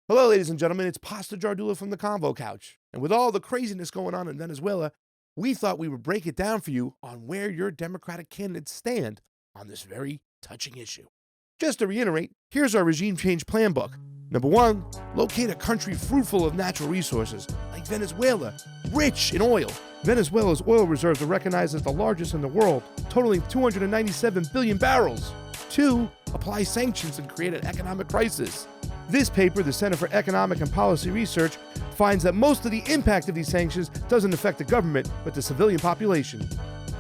Hello, ladies and gentlemen. It's Pasta Jardula from the Convo Couch. And with all the craziness going on in Venezuela, we thought we would break it down for you on where your Democratic candidates stand on this very touching issue. Just to reiterate, here's our Regime Change Playbook. Number 1, locate a country fruitful of natural resources, like Venezuela, rich in oil. Venezuela's oil reserves are recognized as the largest in the world, totaling 297 billion barrels. 2, apply sanctions and create an economic crisis. This paper, the Center for Economic and Policy Research, finds that most of the impact of these sanctions doesn't affect the government, but the civilian population.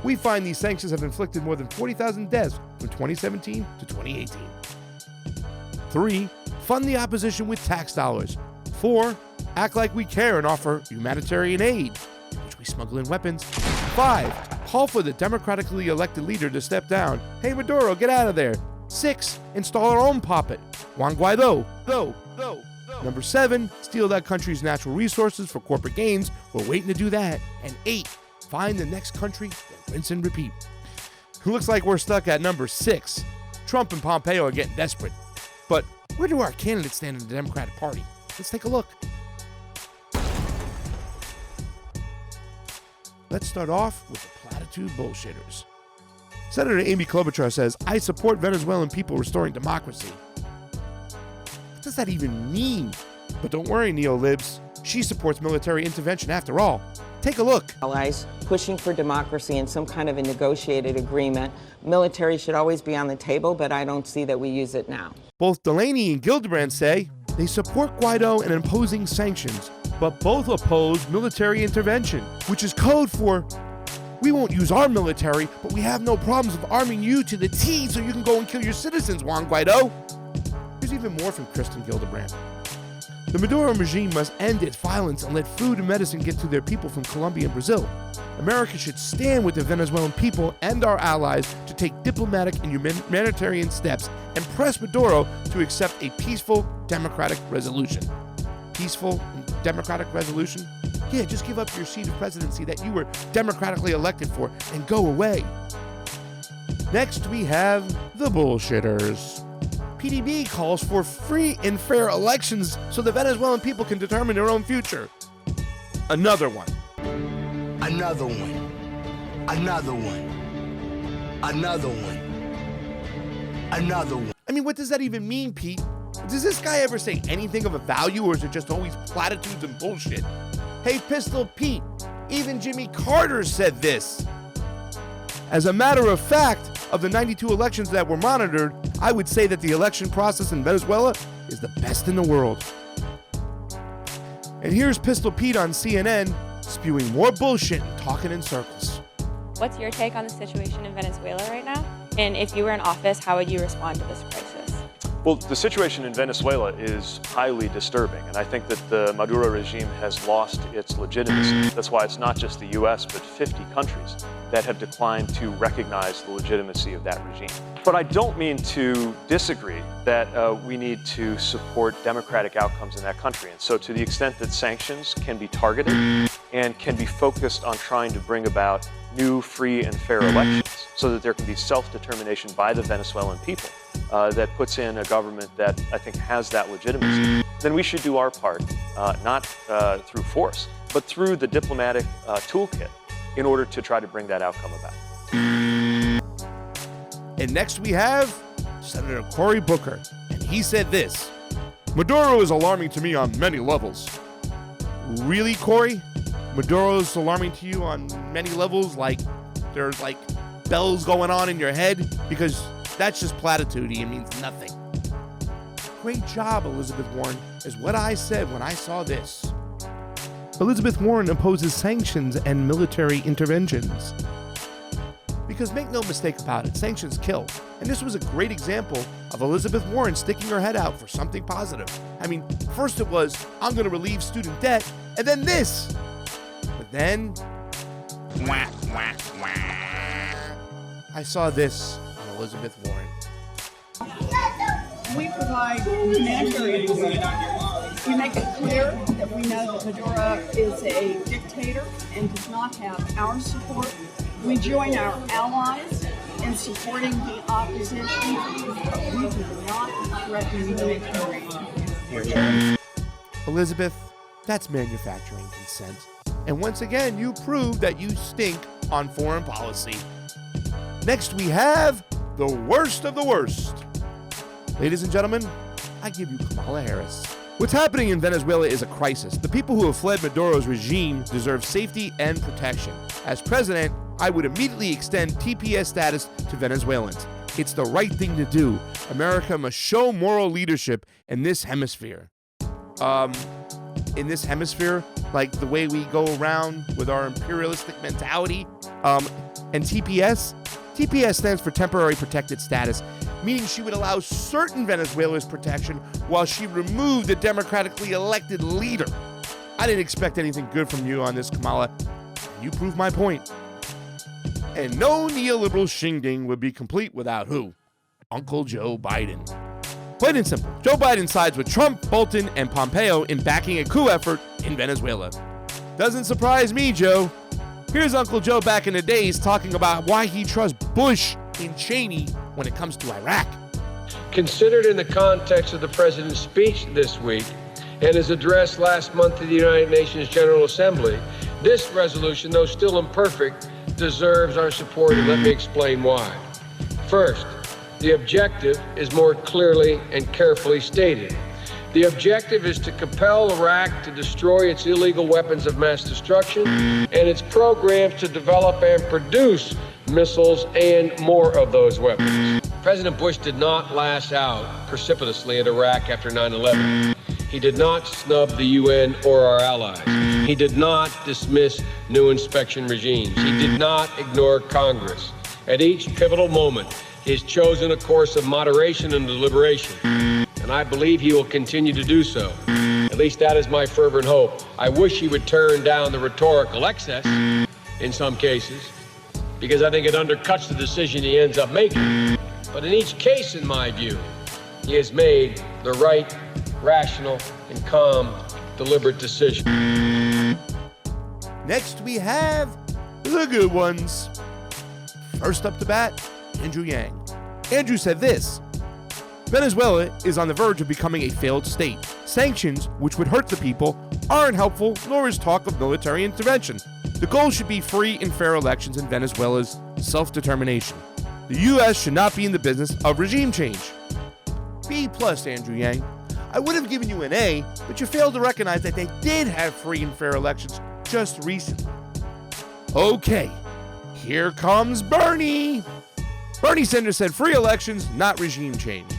We find these sanctions have inflicted more than 40,000 deaths from 2017 to 2018. 3, fund the opposition with tax dollars. 4, act like we care and offer humanitarian aid, which we smuggle in weapons. 5, call for the democratically elected leader to step down. Hey, Maduro, get out of there. 6, install our own puppet, Juan Guaido. Number 7, steal that country's natural resources for corporate gains. We're waiting to do that. And 8, find the next country, then rinse and repeat. Looks like we're stuck at number 6. Trump and Pompeo are getting desperate. But where do our candidates stand in the Democratic Party? Let's take a look. Let's start off with the platitude bullshitters. Senator Amy Klobuchar says, I support Venezuelan people restoring democracy. What does that even mean? But don't worry, neo-libs. She supports military intervention after all. Take a look. Allies pushing for democracy and some kind of a negotiated agreement. Military should always be on the table, but I don't see that we use it now. Both Delaney and Gillibrand say they support Guaido and imposing sanctions, but both oppose military intervention, which is code for, we won't use our military, but we have no problems of arming you to the T so you can go and kill your citizens, Juan Guaido. There's even more from Kristen Gillibrand. The Maduro regime must end its violence and let food and medicine get to their people from Colombia and Brazil. America should stand with the Venezuelan people and our allies to take diplomatic and humanitarian steps and press Maduro to accept a peaceful, democratic resolution. Peaceful and democratic resolution? Yeah, just give up your seat of presidency that you were democratically elected for and go away. Next, we have the bullshitters. PDB calls for free and fair elections so the Venezuelan people can determine their own future. Another one. Another one. Another one. Another one. Another one. I mean, what does that even mean, Pete? Does this guy ever say anything of a value, or is it just always platitudes and bullshit? Hey, Pistol Pete, even Jimmy Carter said this. As a matter of fact, of the 92 elections that were monitored, I would say that the election process in Venezuela is the best in the world. And here's Pistol Pete on CNN, spewing more bullshit and talking in circles. What's your take on the situation in Venezuela right now? And if you were in office, how would you respond to this crisis? Well, the situation in Venezuela is highly disturbing, and I think that the Maduro regime has lost its legitimacy. That's why it's not just the U.S., but 50 countries that have declined to recognize the legitimacy of that regime. But I don't mean to disagree that we need to support democratic outcomes in that country. And so to the extent that sanctions can be targeted and can be focused on trying to bring about new, free, and fair elections so that there can be self-determination by the Venezuelan people that puts in a government that I think has that legitimacy, then we should do our part, not through force, but through the diplomatic toolkit in order to try to bring that outcome about. And next we have Senator Cory Booker, and he said this: Maduro is alarming to me on many levels. Really, Cory? Maduro's alarming to you on many levels, like there's like bells going on in your head? Because that's just platitude. It means nothing. Great job, Elizabeth Warren, is what I said when I saw this. Elizabeth Warren opposes sanctions and military interventions. Because make no mistake about it, sanctions kill. And this was a great example of Elizabeth Warren sticking her head out for something positive. I mean, first it was, I'm going to relieve student debt, and then this. But then, I saw this on Elizabeth Warren. We provide humanitarian aid. We make it clear that we know that Maduro is a dictator and does not have our support. We join our allies in supporting the opposition, but we do not threaten military intervention. Elizabeth, that's manufacturing consent. And once again, you prove that you stink on foreign policy. Next, we have the worst of the worst. Ladies and gentlemen, I give you Kamala Harris. What's happening in Venezuela is a crisis. The people who have fled Maduro's regime deserve safety and protection. As president, I would immediately extend TPS status to Venezuelans. It's the right thing to do. America must show moral leadership in this hemisphere. In this hemisphere, like the way we go around with our imperialistic mentality. And TPS stands for Temporary Protected Status, meaning she would allow certain Venezuelans protection while she removed the democratically elected leader. I didn't expect anything good from you on this, Kamala. You proved my point. And no neoliberal shindig would be complete without who? Uncle Joe Biden. Plain and simple, Joe Biden sides with Trump, Bolton, and Pompeo in backing a coup effort in Venezuela. Doesn't surprise me, Joe. Here's Uncle Joe back in the days talking about why he trusts Bush and Cheney when it comes to Iraq. Considered in the context of the president's speech this week and his address last month to the United Nations General Assembly, this resolution, though still imperfect, deserves our support, and let me explain why. First, the objective is more clearly and carefully stated. The objective is to compel Iraq to destroy its illegal weapons of mass destruction and its programs to develop and produce missiles and more of those weapons. President Bush did not lash out precipitously at Iraq after 9/11. He did not snub the UN or our allies. He did not dismiss new inspection regimes. He did not ignore Congress. At each pivotal moment, he has chosen a course of moderation and deliberation, and I believe he will continue to do so. At least that is my fervent hope. I wish he would turn down the rhetorical excess in some cases, because I think it undercuts the decision he ends up making. But in each case, in my view, he has made the right, rational, and calm, deliberate decision. Next, we have the good ones. First up to bat, Andrew Yang. Andrew said this: Venezuela is on the verge of becoming a failed state. Sanctions, which would hurt the people, aren't helpful, nor is talk of military intervention. The goal should be free and fair elections in Venezuela's self-determination. The U.S. should not be in the business of regime change. B+, Andrew Yang. I would have given you an A, but you failed to recognize that they did have free and fair elections just recently. Okay, here comes Bernie. Bernie Sanders said free elections, not regime change.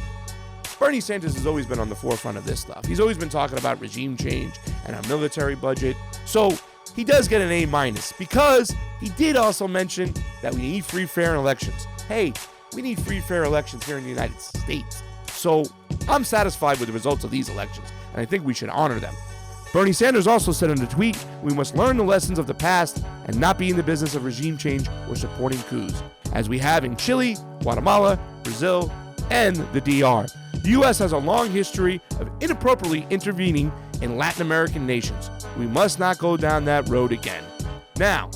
Bernie Sanders has always been on the forefront of this stuff. He's always been talking about regime change and our military budget. So he does get an A- because he did also mention that we need free, fair elections. Hey, we need free, fair elections here in the United States. So I'm satisfied with the results of these elections, and I think we should honor them. Bernie Sanders also said in a tweet, we must learn the lessons of the past and not be in the business of regime change or supporting coups, as we have in Chile, Guatemala, Brazil, and the DR. The U.S. has a long history of inappropriately intervening in Latin American nations. We must not go down that road again. Now,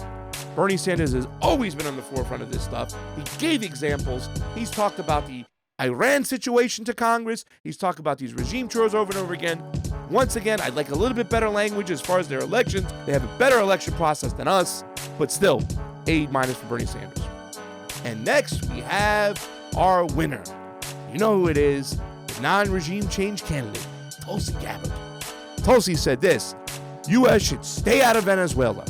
Bernie Sanders has always been on the forefront of this stuff. He gave examples. He's talked about the Iran situation to Congress. He's talked about these regime chores over and over again. Once again, I'd like a little bit better language as far as their elections. They have a better election process than us, but still, A- for Bernie Sanders. And next, we have our winner. You know who it is, the non-regime change candidate, Tulsi Gabbard. Tulsi said this: U.S. should stay out of Venezuela.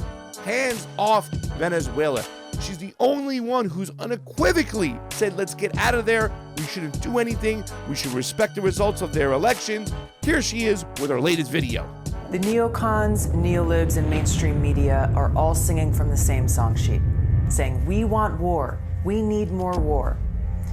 Hands off Venezuela. She's the only one who's unequivocally said, let's get out of there. We shouldn't do anything. We should respect the results of their elections. Here she is with her latest video. The neocons, neolibs, and mainstream media are all singing from the same song sheet, saying, we want war. We need more war.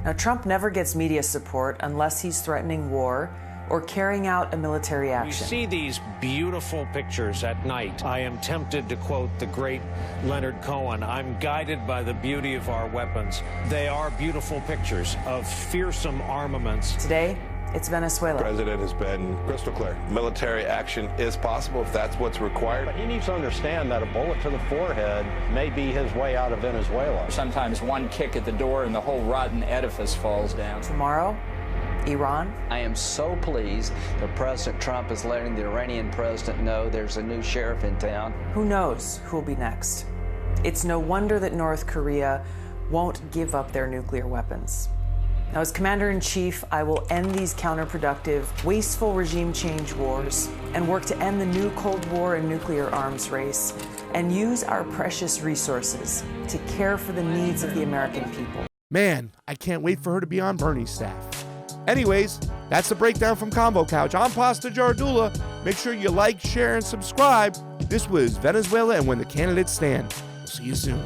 Now, Trump never gets media support unless he's threatening war or carrying out a military action. You see these beautiful pictures at night. I am tempted to quote the great Leonard Cohen, I'm guided by the beauty of our weapons. They are beautiful pictures of fearsome armaments. Today, it's Venezuela. The president has been crystal clear. Military action is possible if that's what's required. But he needs to understand that a bullet to the forehead may be his way out of Venezuela. Sometimes one kick at the door and the whole rotten edifice falls down. Tomorrow, Iran? I am so pleased that President Trump is letting the Iranian president know there's a new sheriff in town. Who knows who will be next? It's no wonder that North Korea won't give up their nuclear weapons. Now, as Commander-in-Chief, I will end these counterproductive, wasteful regime change wars and work to end the new Cold War and nuclear arms race and use our precious resources to care for the needs of the American people. Man, I can't wait for her to be on Bernie's staff. Anyways, that's the breakdown from Convo Couch. I'm Pastor Jardula. Make sure you like, share, and subscribe. This was Venezuela and When the Candidates Stand. We'll see you soon.